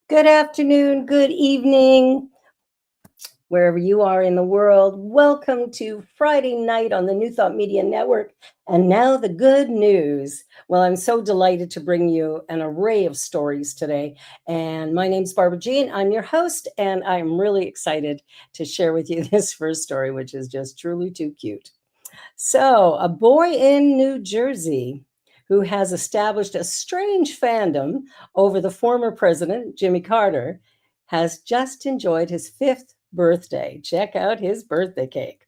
Good afternoon, good evening, wherever you are in the world. Welcome to Friday night on the New Thought Media Network. And now the good news. Well, I'm so delighted to bring you an array of stories today. And my name's Barbara Jean. I'm your host, and I'm really excited to share with you this first story, which is just truly too cute. So, a boy in New Jersey who has established a strange fandom over the former president, Jimmy Carter, has just enjoyed his fifth birthday. Check out his birthday cake.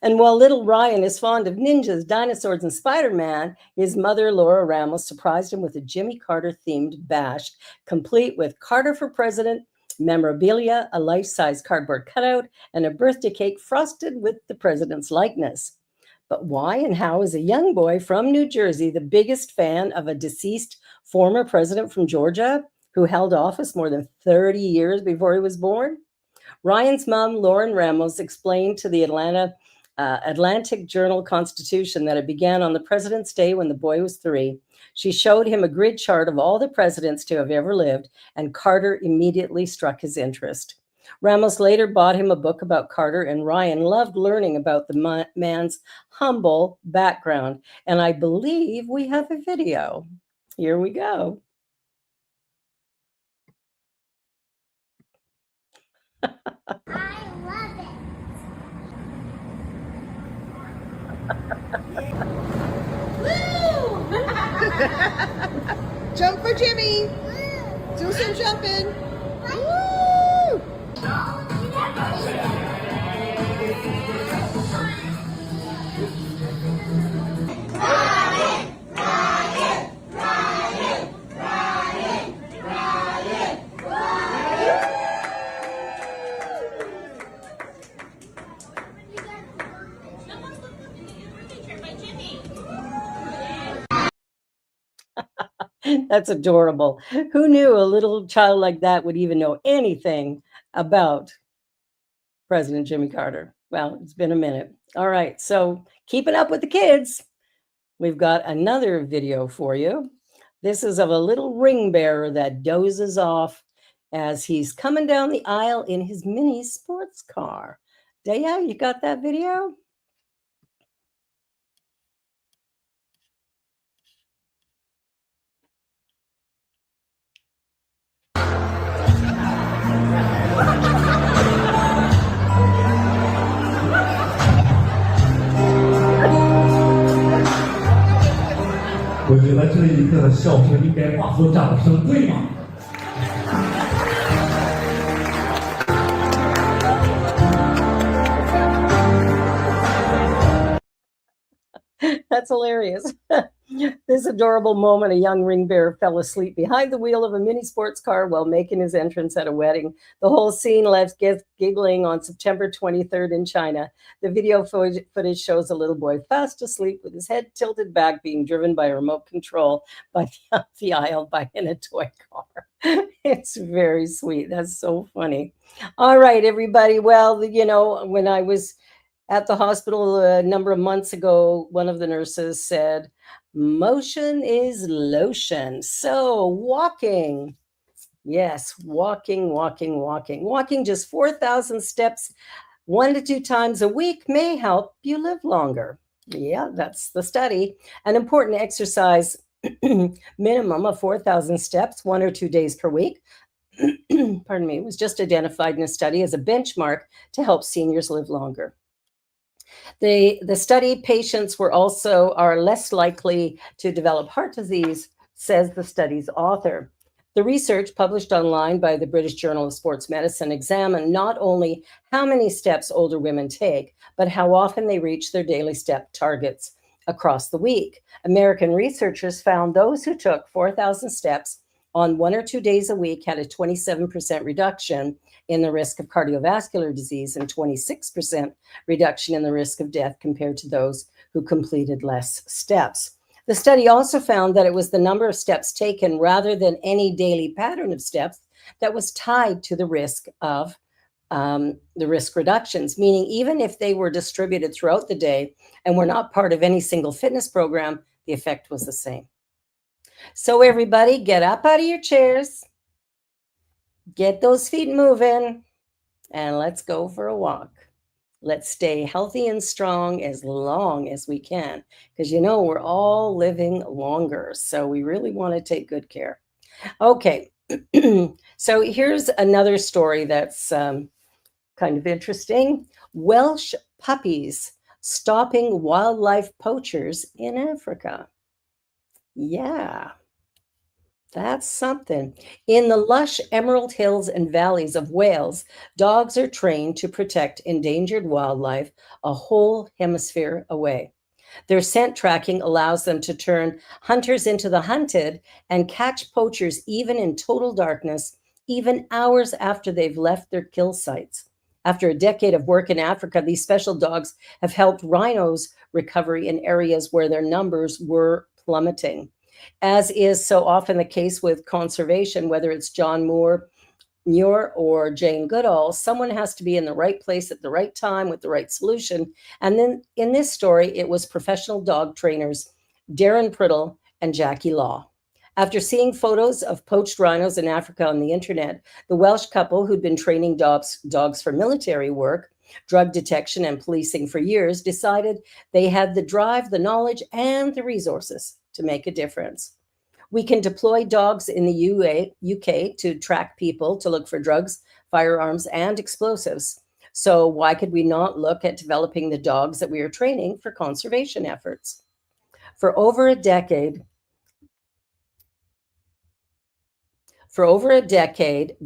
And while little Ryan is fond of ninjas, dinosaurs, and Spider Man, his mother, Laura Ramos, surprised him with a Jimmy Carter themed bash, complete with Carter for President memorabilia, a life size cardboard cutout, and a birthday cake frosted with the president's likeness. But why and how is a young boy from New Jersey the biggest fan of a deceased former president from Georgia who held office more than 30 years before he was born? Ryan's mom, Lauren Ramos, explained to the Atlantic Journal Constitution that it began on the president's day when the boy was 3. She showed him a grid chart of all the presidents to have ever lived, and Carter immediately struck his interest. Ramos later bought him a book about Carter, and Ryan loved learning about the man's humble background. And I believe we have a video. Here we go. I love it. Woo! Jump for Jimmy. Woo! Do some jumping. Woo! That's adorable. Who knew a little child like that would even know anything about President Jimmy Carter? Well, it's been a minute. All right. So, keeping up with the kids, we've got another video for you. This is of a little ring bearer that dozes off as he's coming down the aisle in his mini sports car. Daya, you got that video?我觉得这一刻的笑声应该化作掌声，对吗？ That's hilarious. This adorable moment, a young ring bearer fell asleep behind the wheel of a mini sports car while making his entrance at a wedding. The whole scene left giggling on September 23rd in China. The video footage shows a little boy fast asleep with his head tilted back, being driven by a remote control by the aisle in a toy car. It's very sweet. That's so funny. All right, everybody. Well, when I was at the hospital a number of months ago, one of the nurses said, motion is lotion. So walking, yes, walking just 4,000 steps 1 to 2 times a week may help you live longer. Yeah, that's the study. An important exercise minimum of 4,000 steps 1 or 2 days per week pardon me, was just identified in a study as a benchmark to help seniors live longer. The study patients are less likely to develop heart disease, says the study's author. The research published online by the British Journal of Sports Medicine examined not only how many steps older women take, but how often they reach their daily step targets across the week. American researchers found those who took 4,000 steps on 1 or 2 days a week had a 27% reduction in the risk of cardiovascular disease and 26% reduction in the risk of death compared to those who completed less steps. The study also found that it was the number of steps taken rather than any daily pattern of steps that was tied to the risk of the risk reductions, meaning even if they were distributed throughout the day and were not part of any single fitness program, the effect was the same. So everybody, get up out of your chairs, Get those feet moving and let's go for a walk. Let's stay healthy and strong as long as we can because we're all living longer. So we really want to take good care. Okay. So here's another story that's kind of interesting. Welsh puppies stopping wildlife poachers in Africa. Yeah, that's something. In the lush emerald hills and valleys of Wales, dogs are trained to protect endangered wildlife a whole hemisphere away. Their scent tracking allows them to turn hunters into the hunted and catch poachers even in total darkness, even hours after they've left their kill sites. After a decade of work in Africa, these special dogs have helped rhinos recovery in areas where their numbers were plummeting. As is so often the case with conservation, whether it's John Muir or Jane Goodall, someone has to be in the right place at the right time with the right solution. And then in this story, it was professional dog trainers Darren Priddle and Jackie Law. After seeing photos of poached rhinos in Africa on the internet, the Welsh couple who'd been training dogs for military work, drug detection, and policing for years decided they had the drive, the knowledge, and the resources to make a difference. We can deploy dogs in the UK to track people to look for drugs, firearms, and explosives. So why could we not look at developing the dogs that we are training for conservation efforts? For over a decade,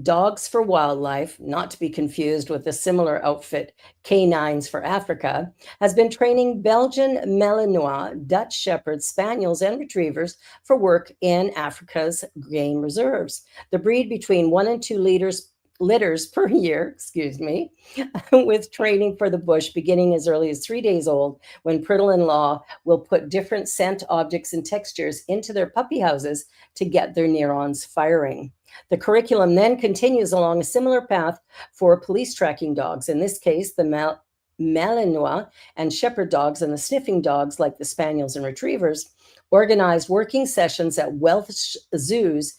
Dogs for Wildlife, not to be confused with the similar outfit Canines for Africa, has been training Belgian Malinois, Dutch Shepherds, Spaniels, and Retrievers for work in Africa's game reserves. The breed between 1 and 2 litters per year, with training for the bush beginning as early as 3 days old, when Priddle and Law will put different scent objects and textures into their puppy houses to get their neurons firing. The curriculum then continues along a similar path for police tracking dogs. In this case, the Malinois and Shepherd dogs and the sniffing dogs, like the Spaniels and Retrievers, organized working sessions at Welsh zoos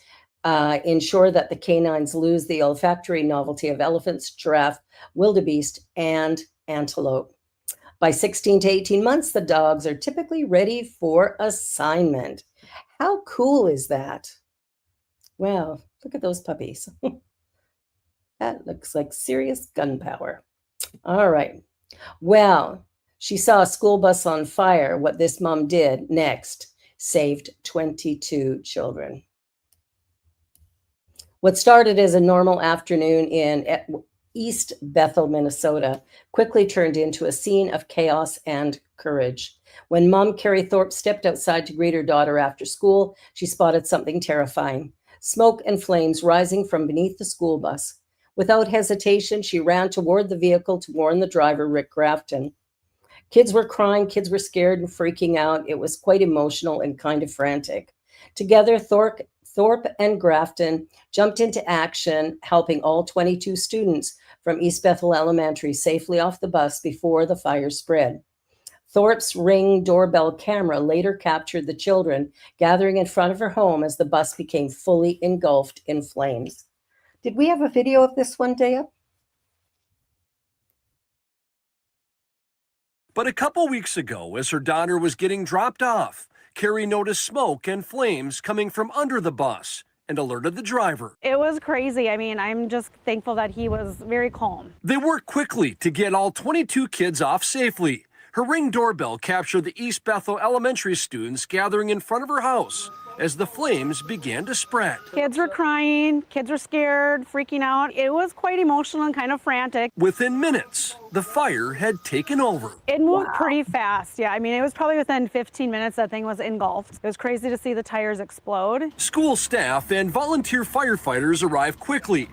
ensure that the canines lose the olfactory novelty of elephants, giraffe, wildebeest, and antelope. By 16 to 18 months, the dogs are typically ready for assignment. How cool is that? Wow, look at those puppies. That looks like serious gunpowder. All right. Well, she saw a school bus on fire. What this mom did next saved 22 children. What started as a normal afternoon in East Bethel, Minnesota, quickly turned into a scene of chaos and courage. When Mom Carrie Thorpe stepped outside to greet her daughter after school, she spotted something terrifying: smoke and flames rising from beneath the school bus. Without hesitation, she ran toward the vehicle to warn the driver, Rick Grafton. Kids were crying, kids were scared and freaking out. It was quite emotional and kind of frantic. Together, Thorpe and Grafton jumped into action, helping all 22 students from East Bethel Elementary safely off the bus before the fire spread. Thorpe's Ring doorbell camera later captured the children gathering in front of her home as the bus became fully engulfed in flames. Did we have a video of this one, Dea? But a couple weeks ago, as her daughter was getting dropped off, Carrie noticed smoke and flames coming from under the bus and alerted the driver. It was crazy. I mean, I'm just thankful that he was very calm. They worked quickly to get all 22 kids off safely. Her Ring doorbell captured the East Bethel Elementary students gathering in front of her house as the flames began to spread. Kids were crying, kids were scared, freaking out. It was quite emotional and kind of frantic. Within minutes, the fire had taken over. It moved pretty fast. Yeah, I mean, it was probably within 15 minutes that thing was engulfed. It was crazy to see the tires explode. School staff and volunteer firefighters arrived quickly.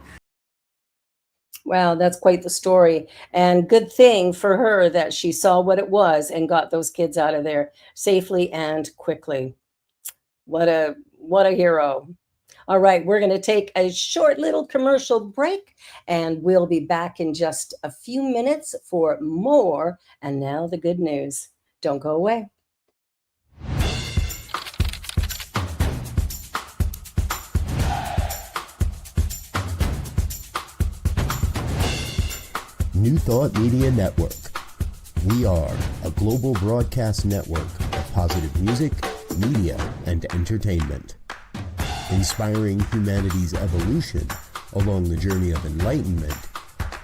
Wow, that's quite the story. And good thing for her that she saw what it was and got those kids out of there safely and quickly. What a hero. All right, we're going to take a short little commercial break and we'll be back in just a few minutes for more. And now the good news. Don't go away. New Thought Media Network. We are a global broadcast network of positive music, media, and entertainment, inspiring humanity's evolution along the journey of enlightenment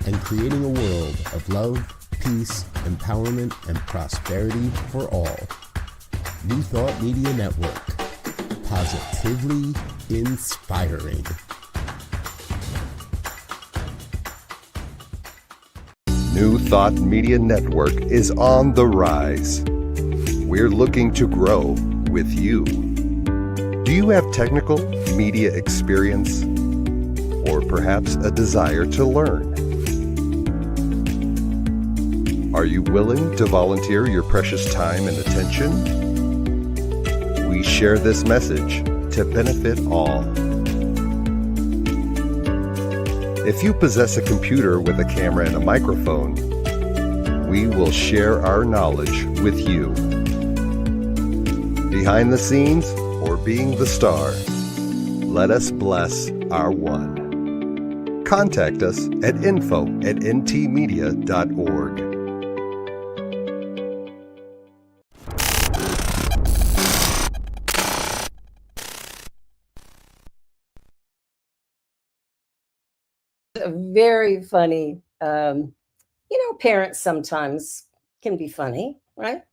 and creating a world of love, peace, empowerment, and prosperity for all. New Thought Media Network. Positively inspiring. New Thought Media Network is on the rise. We're looking to grow with you. Do you have technical media experience? Or perhaps a desire to learn? Are you willing to volunteer your precious time and attention? We share this message to benefit all. If you possess a computer with a camera and a microphone, we will share our knowledge with you. Behind the scenes or being the star, let us bless our one. Contact us at info@ntmedia.org. Very funny. Parents sometimes can be funny, right?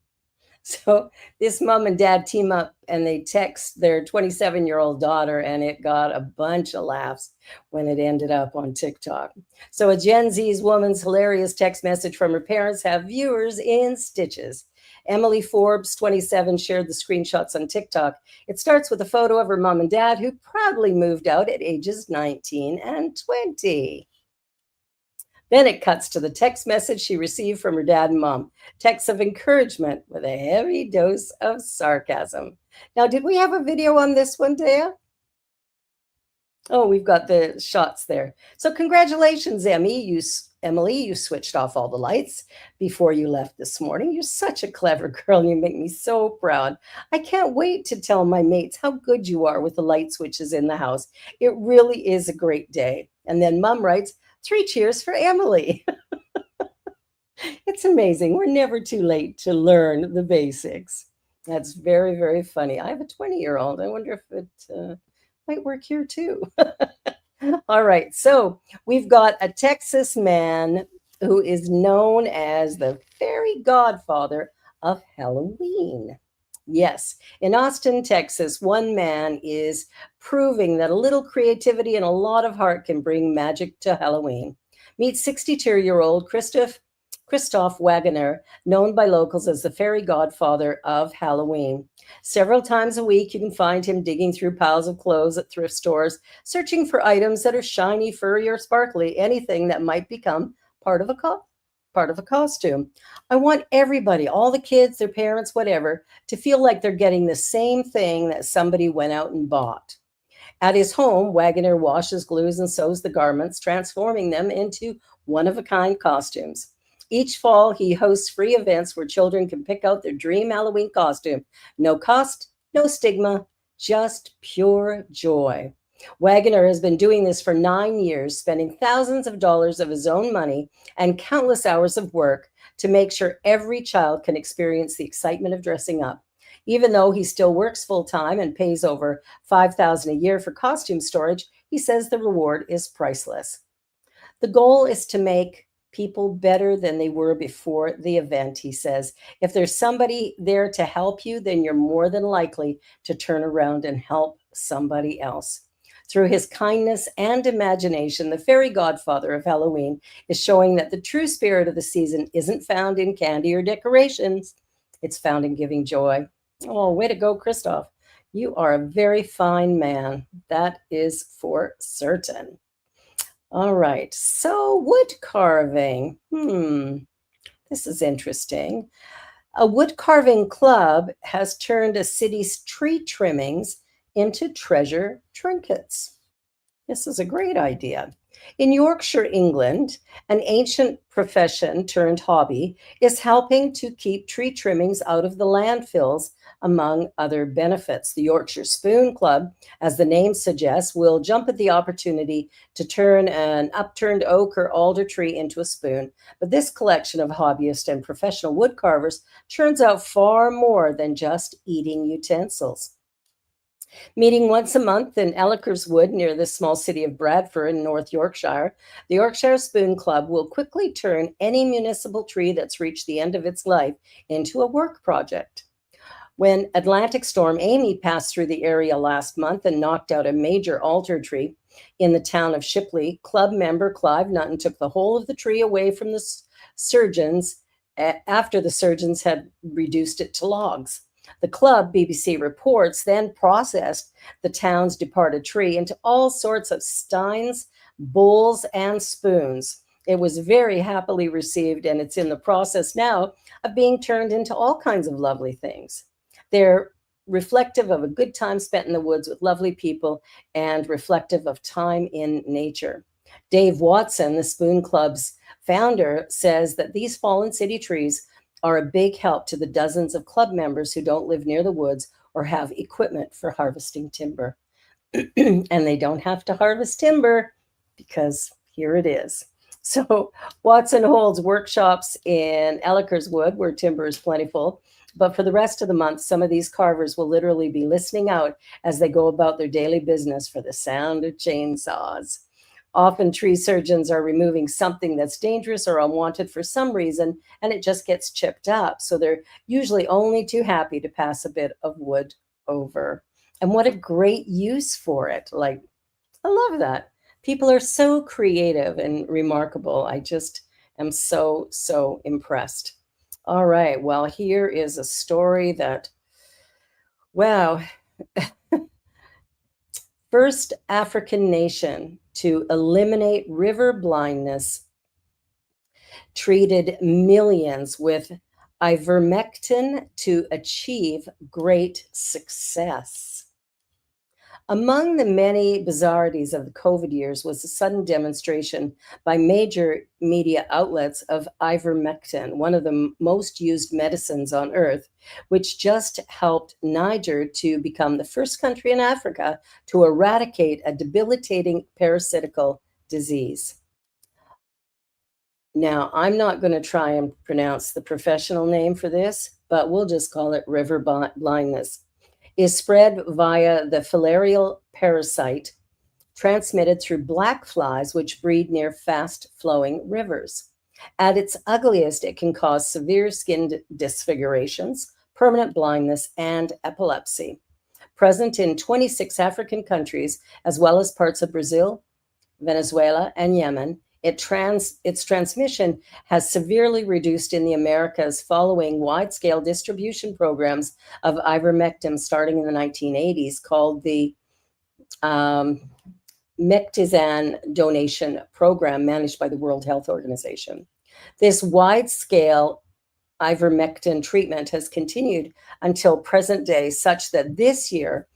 So this mom and dad team up and they text their 27-year-old daughter, and it got a bunch of laughs when it ended up on TikTok. So a Gen Z's woman's hilarious text message from her parents have viewers in stitches. Emily Forbes, 27, shared the screenshots on TikTok. It starts with a photo of her mom and dad, who proudly moved out at ages 19 and 20. Then it cuts to the text message she received from her dad and mom. Texts of encouragement with a heavy dose of sarcasm. Now, did we have a video on this one, Dea? Oh, we've got the shots there. So congratulations, Emily. You switched off all the lights before you left this morning. You're such a clever girl. You make me so proud. I can't wait to tell my mates how good you are with the light switches in the house. It really is a great day. And then Mom writes, 3 cheers for Emily. It's amazing. We're never too late to learn the basics. That's very, very funny. I have a 20-year-old. I wonder if it might work here too. All right. So we've got a Texas man who is known as the fairy godfather of Halloween. Yes, in Austin, Texas, one man is proving that a little creativity and a lot of heart can bring magic to Halloween. Meet 62-year-old Christoph Wagoner, known by locals as the fairy godfather of Halloween. Several times a week, you can find him digging through piles of clothes at thrift stores, searching for items that are shiny, furry, or sparkly, anything that might become part of a costume. I want everybody, all the kids, their parents, whatever, to feel like they're getting the same thing that somebody went out and bought. At his home, Wagoner washes, glues, and sews the garments, transforming them into one-of-a-kind costumes. Each fall, he hosts free events where children can pick out their dream Halloween costume. No cost, no stigma, just pure joy. Wagoner has been doing this for 9 years, spending thousands of dollars of his own money and countless hours of work to make sure every child can experience the excitement of dressing up. Even though he still works full-time and pays over $5,000 a year for costume storage, he says the reward is priceless. The goal is to make people better than they were before the event, he says. If there's somebody there to help you, then you're more than likely to turn around and help somebody else. Through his kindness and imagination, the fairy godfather of Halloween is showing that the true spirit of the season isn't found in candy or decorations. It's found in giving joy. Oh, way to go, Christoph. You are a very fine man. That is for certain. All right. So wood carving. This is interesting. A wood carving club has turned a city's tree trimmings into treasure trinkets. This is a great idea. In Yorkshire, England, an ancient profession turned hobby is helping to keep tree trimmings out of the landfills among other benefits. The Yorkshire Spoon Club, as the name suggests, will jump at the opportunity to turn an upturned oak or alder tree into a spoon. But this collection of hobbyist and professional wood carvers turns out far more than just eating utensils. Meeting once a month in Ellicker's Wood near the small city of Bradford in North Yorkshire, the Yorkshire Spoon Club will quickly turn any municipal tree that's reached the end of its life into a work project. When Atlantic storm Amy passed through the area last month and knocked out a major alder tree in the town of Shipley, club member Clive Nutton took the whole of the tree away from the surgeons after the surgeons had reduced it to logs. The club, BBC reports, then processed the town's departed tree into all sorts of steins, bowls, and spoons. It was very happily received, and it's in the process now of being turned into all kinds of lovely things. They're reflective of a good time spent in the woods with lovely people and reflective of time in nature. Dave Watson, the Spoon Club's founder, says that these fallen city trees are a big help to the dozens of club members who don't live near the woods or have equipment for harvesting timber. And they don't have to harvest timber because here it is. So Watson holds workshops in Ellicker's Wood, where timber is plentiful. But for the rest of the month, some of these carvers will literally be listening out as they go about their daily business for the sound of chainsaws. Often tree surgeons are removing something that's dangerous or unwanted for some reason, and it just gets chipped up. So they're usually only too happy to pass a bit of wood over. And what a great use for it. Like, I love that. People are so creative and remarkable. I just am so, so impressed. All right. Well, here is a story that, wow. First African nation to eliminate river blindness treated millions with ivermectin to achieve great success. Among the many bizarrities of the COVID years was a sudden demonstration by major media outlets of ivermectin, one of the most used medicines on earth, which just helped Niger to become the first country in Africa to eradicate a debilitating parasitical disease. Now, I'm not going to try and pronounce the professional name for this, but we'll just call it river blindness. Is spread via the filarial parasite transmitted through black flies, which breed near fast-flowing rivers. At its ugliest, it can cause severe skin disfigurations, permanent blindness, and epilepsy. Present in 26 African countries, as well as parts of Brazil, Venezuela, and Yemen, its transmission has severely reduced in the Americas following wide-scale distribution programs of ivermectin starting in the 1980s called the Mectizan Donation Program managed by the World Health Organization. This wide-scale ivermectin treatment has continued until present day, such that this year,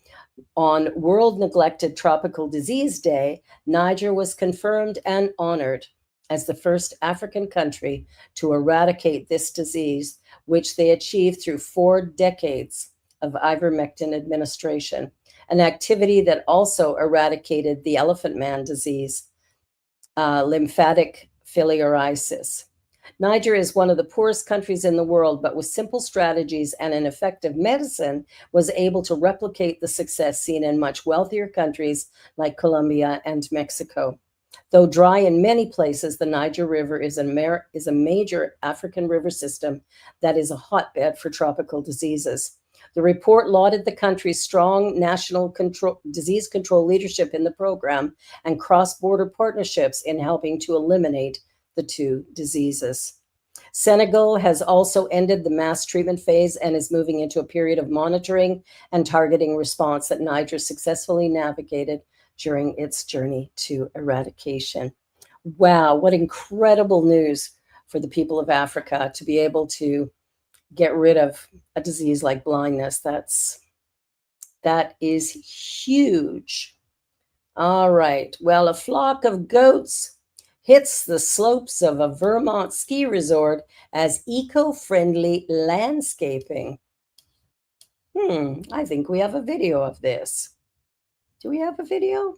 on World Neglected Tropical Disease Day, Niger was confirmed and honored as the first African country to eradicate this disease, which they achieved through 4 decades of ivermectin administration, an activity that also eradicated the elephant man disease, lymphatic filariasis. Niger is one of the poorest countries in the world, but with simple strategies and an effective medicine was able to replicate the success seen in much wealthier countries like Colombia and Mexico. Though dry in many places, the Niger River is a major African river system that is a hotbed for tropical diseases. The report lauded the country's strong national disease control leadership in the program and cross-border partnerships in helping to eliminate the 2 diseases. Senegal has also ended the mass treatment phase and is moving into a period of monitoring and targeting response that Niger successfully navigated during its journey to eradication. Wow, what incredible news for the people of Africa to be able to get rid of a disease like blindness. That is huge. All right, well, a flock of goats hits the slopes of a Vermont ski resort as eco-friendly landscaping. I think we have a video of this. Do we have a video?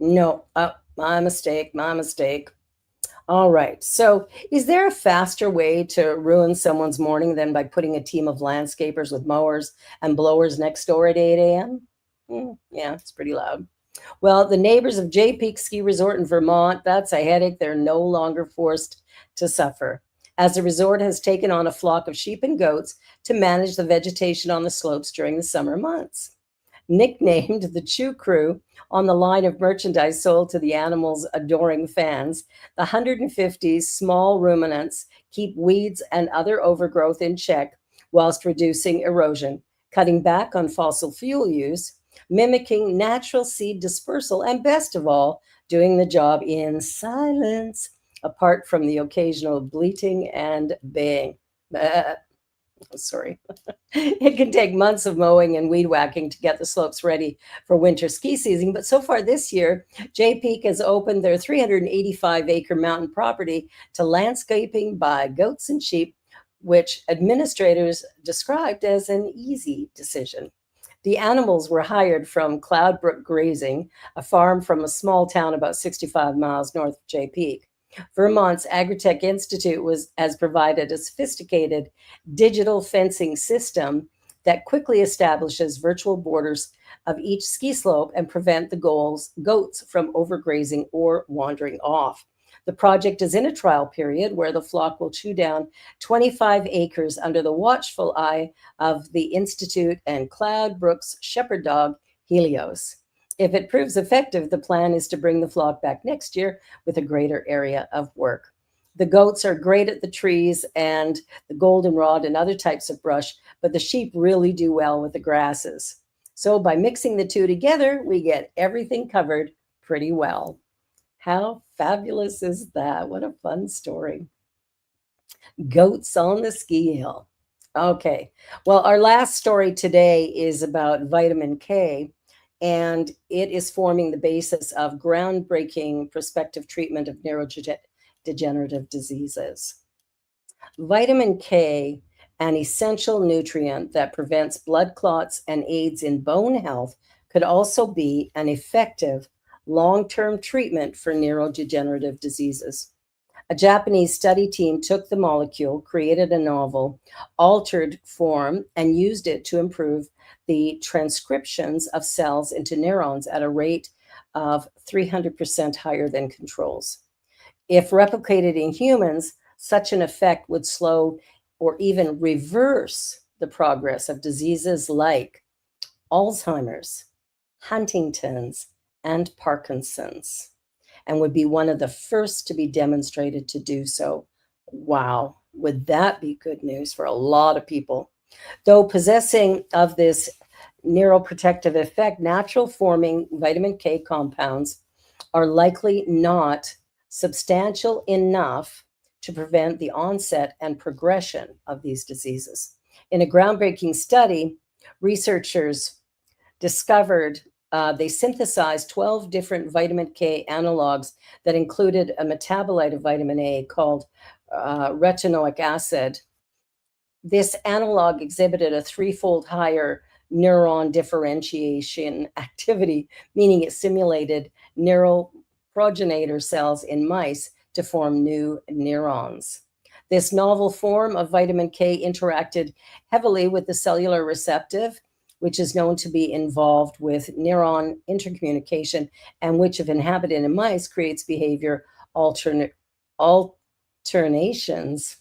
No. Oh, my mistake. My mistake. All right. So, is there a faster way to ruin someone's morning than by putting a team of landscapers with mowers and blowers next door at 8 a.m.? Yeah, it's pretty loud. Well, the neighbors of Jay Peak Ski Resort in Vermont, that's a headache they're no longer forced to suffer, as the resort has taken on a flock of sheep and goats to manage the vegetation on the slopes during the summer months. Nicknamed the Chew Crew on the line of merchandise sold to the animal's adoring fans, the 150 small ruminants keep weeds and other overgrowth in check whilst reducing erosion, cutting back on fossil fuel use, mimicking natural seed dispersal, and best of all, doing the job in silence, apart from the occasional bleating and baying. Sorry. It can take months of mowing and weed whacking to get the slopes ready for winter ski season. But so far this year, Jay Peak has opened their 385-acre mountain property to landscaping by goats and sheep, which administrators described as an easy decision. The animals were hired from Cloudbrook Grazing, a farm from a small town about 65 miles north of Jay Peak. Vermont's Agritech Institute has provided a sophisticated digital fencing system that quickly establishes virtual borders of each ski slope and prevent the goats from overgrazing or wandering off. The project is in a trial period where the flock will chew down 25 acres under the watchful eye of the Institute and Cloudbrook's shepherd dog, Helios. If it proves effective, the plan is to bring the flock back next year with a greater area of work. The goats are great at the trees and the goldenrod and other types of brush, but the sheep really do well with the grasses. So by mixing the two together, we get everything covered pretty well. How fabulous is that? What a fun story. Goats on the ski hill. Okay. Well, our last story today is about vitamin K, and it is forming the basis of groundbreaking prospective treatment of neurodegenerative diseases. Vitamin K, an essential nutrient that prevents blood clots and aids in bone health, could also be an effective long-term treatment for neurodegenerative diseases. A Japanese study team took the molecule, created a novel, altered form, and used it to improve the transcriptions of cells into neurons at a rate of 300% higher than controls. If replicated in humans, such an effect would slow or even reverse the progress of diseases like Alzheimer's, Huntington's, and Parkinson's, and would be one of the first to be demonstrated to do so. Wow, would that be good news for a lot of people? Though possessing of this neuroprotective effect, natural forming vitamin K compounds are likely not substantial enough to prevent the onset and progression of these diseases. In a groundbreaking study, researchers discovered they synthesized 12 different vitamin K analogs that included a metabolite of vitamin A called retinoic acid. This analog exhibited a threefold higher neuron differentiation activity, meaning it simulated neural progenitor cells in mice to form new neurons. This novel form of vitamin K interacted heavily with the cellular receptive, which is known to be involved with neuron intercommunication and which, if inhabited in mice, creates behavior alternations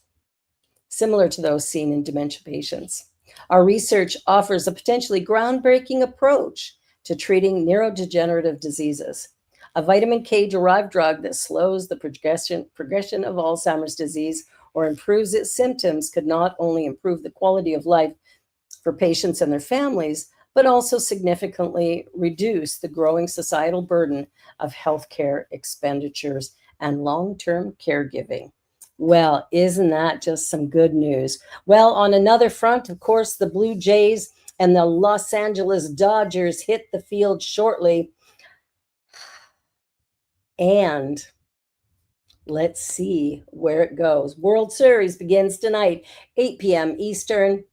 similar to those seen in dementia patients. Our research offers a potentially groundbreaking approach to treating neurodegenerative diseases. A vitamin K derived drug that slows the progression of Alzheimer's disease or improves its symptoms could not only improve the quality of life for patients and their families, but also significantly reduce the growing societal burden of healthcare expenditures and long-term caregiving. Well, isn't that just some good news? Well, on another front, of course, the Blue Jays and the Los Angeles Dodgers hit the field shortly. And let's see where it goes. World Series begins tonight, 8 p.m. Eastern,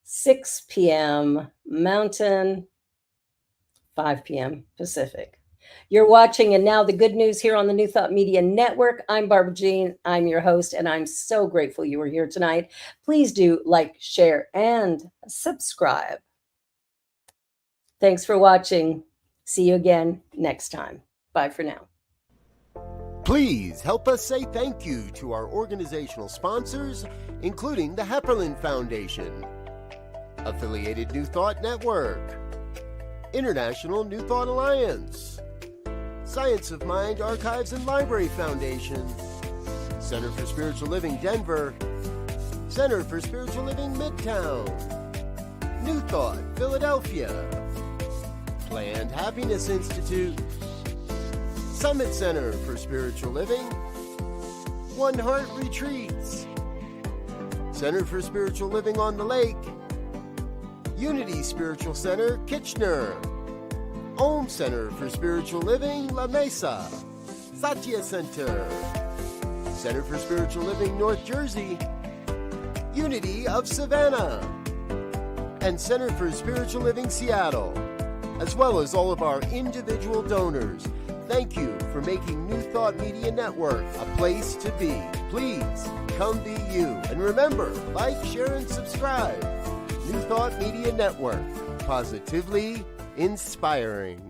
6 p.m. Mountain, 5 p.m. Pacific. You're watching And Now the Good News here on the New Thought Media Network. I'm Barbara Jean. I'm your host, and I'm so grateful you were here tonight. Please do like, share, and subscribe. Thanks for watching. See you again next time. Bye for now. Please help us say thank you to our organizational sponsors, including the Hepperlin Foundation, Affiliated New Thought Network, International New Thought Alliance, Science of Mind Archives and Library Foundation, Center for Spiritual Living Denver, Center for Spiritual Living Midtown, New Thought Philadelphia, Planned Happiness Institute, Summit Center for Spiritual Living, One Heart Retreats, Center for Spiritual Living on the Lake, Unity Spiritual Center, Kitchener, Om Center for Spiritual Living, La Mesa, Satya Center, Center for Spiritual Living, North Jersey, Unity of Savannah, and Center for Spiritual Living, Seattle, as well as all of our individual donors. Thank you for making New Thought Media Network a place to be. Please come be you. And remember, like, share, and subscribe. New Thought Media Network, positively inspiring.